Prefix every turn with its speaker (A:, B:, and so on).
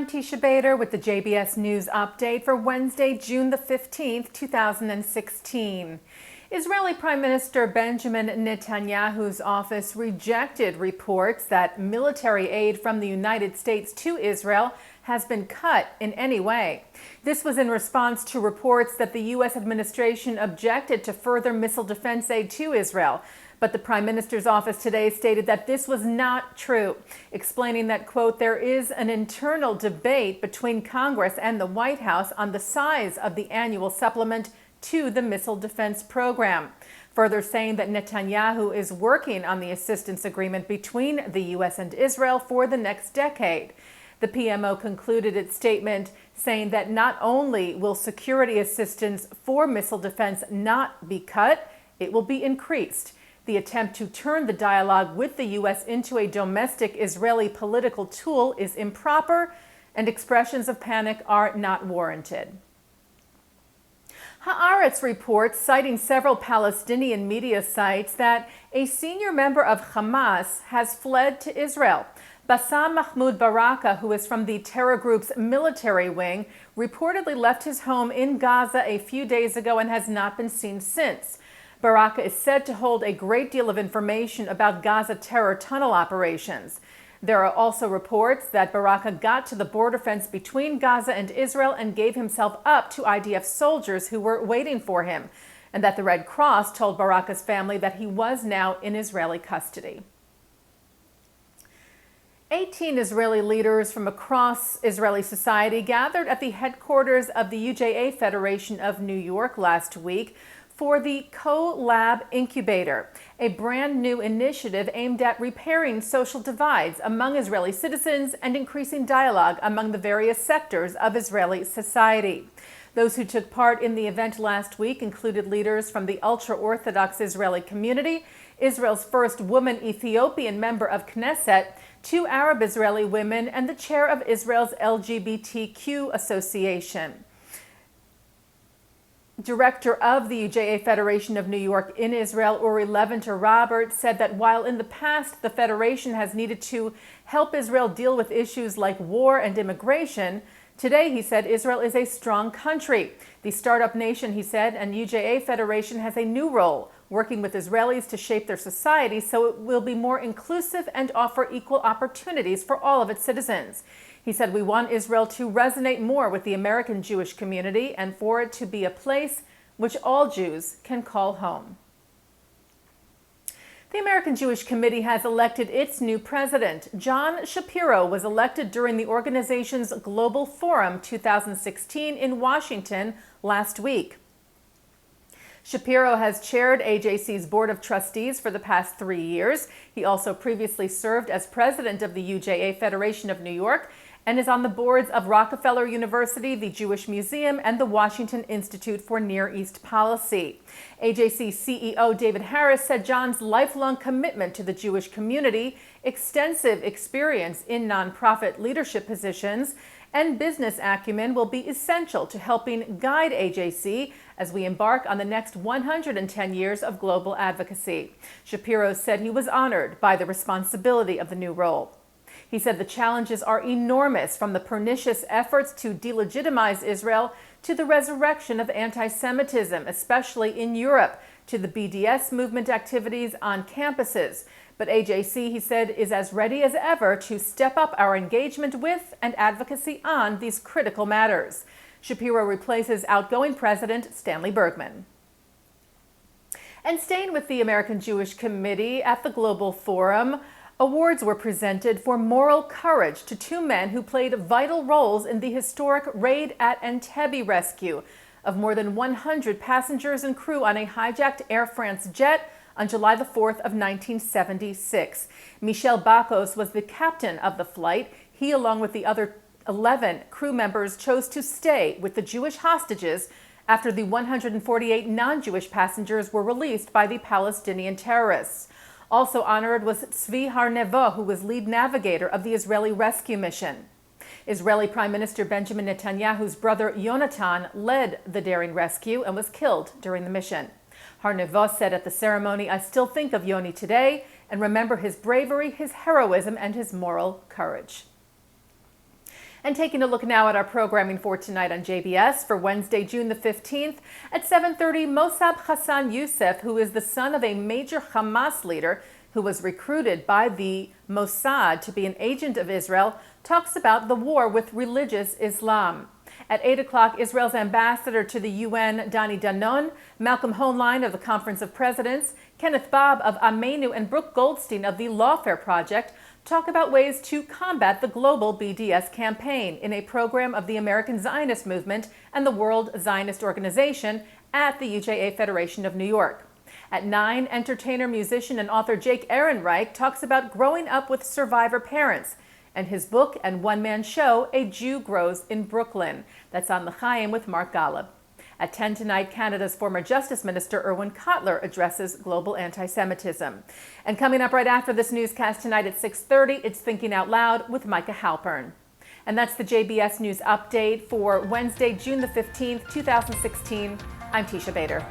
A: Teisha Bader with the JBS News Update for Wednesday, June the 15th, 2016. Israeli Prime Minister Benjamin Netanyahu's office rejected reports that military aid from the United States to Israel has been cut in any way. This was in response to reports that the U.S. administration objected to further missile defense aid to Israel. But the Prime Minister's office today stated that this was not true, explaining that, quote, there is an internal debate between Congress and the White House on the size of the annual supplement to the missile defense program. Further saying that Netanyahu is working on the assistance agreement between the U.S. and Israel for the next decade. The PMO concluded its statement saying that not only will security assistance for missile defense not be cut, it will be increased. The attempt to turn the dialogue with the U.S. into a domestic Israeli political tool is improper, and expressions of panic are not warranted. Haaretz reports, citing several Palestinian media sites, that a senior member of Hamas has fled to Israel. Bassam Mahmoud Baraka, who is from the terror group's military wing, reportedly left his home in Gaza a few days ago and has not been seen since. Baraka is said to hold a great deal of information about Gaza terror tunnel operations. There are also reports that Baraka got to the border fence between Gaza and Israel and gave himself up to IDF soldiers who were waiting for him, and that the Red Cross told Baraka's family that he was now in Israeli custody. 18 Israeli leaders from across Israeli society gathered at the headquarters of the UJA Federation of New York last week for the Colab Incubator, a brand new initiative aimed at repairing social divides among Israeli citizens and increasing dialogue among the various sectors of Israeli society. Those who took part in the event last week included leaders from the ultra-Orthodox Israeli community, Israel's first woman Ethiopian member of Knesset, 2 Arab Israeli women, and the chair of Israel's LGBTQ association. Director of the UJA Federation of New York in Israel, Uri Leventer-Robert, said that while in the past the Federation has needed to help Israel deal with issues like war and immigration, today, he said, Israel is a strong country. The startup nation, he said, and UJA Federation has a new role, working with Israelis to shape their society so it will be more inclusive and offer equal opportunities for all of its citizens. He said, we want Israel to resonate more with the American Jewish community and for it to be a place which all Jews can call home. The American Jewish Committee has elected its new president. John Shapiro was elected during the organization's Global Forum 2016 in Washington last week. Shapiro has chaired AJC's Board of Trustees for the past 3 years. He also previously served as president of the UJA Federation of New York and is on the boards of Rockefeller University, the Jewish Museum, and the Washington Institute for Near East Policy. AJC CEO David Harris said John's lifelong commitment to the Jewish community, extensive experience in nonprofit leadership positions, and business acumen will be essential to helping guide AJC as we embark on the next 110 years of global advocacy. Shapiro said he was honored by the responsibility of the new role. He said the challenges are enormous, from the pernicious efforts to delegitimize Israel to the resurrection of anti-Semitism, especially in Europe, to the BDS movement activities on campuses. But AJC, he said, is as ready as ever to step up our engagement with and advocacy on these critical matters. Shapiro replaces outgoing President Stanley Bergman. And staying with the American Jewish Committee, at the Global Forum, awards were presented for moral courage to 2 men who played vital roles in the historic raid at Entebbe rescue of more than 100 passengers and crew on a hijacked Air France jet on July the 4th of 1976. Michel Bakos was the captain of the flight. He, along with the other 11 crew members, chose to stay with the Jewish hostages after the 148 non-Jewish passengers were released by the Palestinian terrorists. Also honored was Tzvi Har-Nevo, who was lead navigator of the Israeli rescue mission. Israeli Prime Minister Benjamin Netanyahu's brother Yonatan led the daring rescue and was killed during the mission. Har-Nevo said at the ceremony, "I still think of Yoni today and remember his bravery, his heroism, and his moral courage." And taking a look now at our programming for tonight on JBS for Wednesday, June the 15th. At 7:30, Mossab Hassan Youssef, who is the son of a major Hamas leader who was recruited by the Mossad to be an agent of Israel, talks about the war with religious Islam. At 8 o'clock, Israel's ambassador to the UN, Dani Danon, Malcolm Hoenlein of the Conference of Presidents, Kenneth Babb of Amenu, and Brooke Goldstein of the Lawfare Project talk about ways to combat the global BDS campaign in a program of the American Zionist Movement and the World Zionist Organization at the UJA Federation of New York. At 9, entertainer, musician, and author Jake Ehrenreich talks about growing up with survivor parents and his book and one-man show, A Jew Grows in Brooklyn. That's on L'chaim with Mark Golub. At 10 tonight, Canada's former Justice Minister Irwin Cotler addresses global anti-Semitism. And coming up right after this newscast tonight at 6:30, it's Thinking Out Loud with Micah Halpern. And that's the JBS News Update for Wednesday, June the 15th, 2016. I'm Teisha Bader.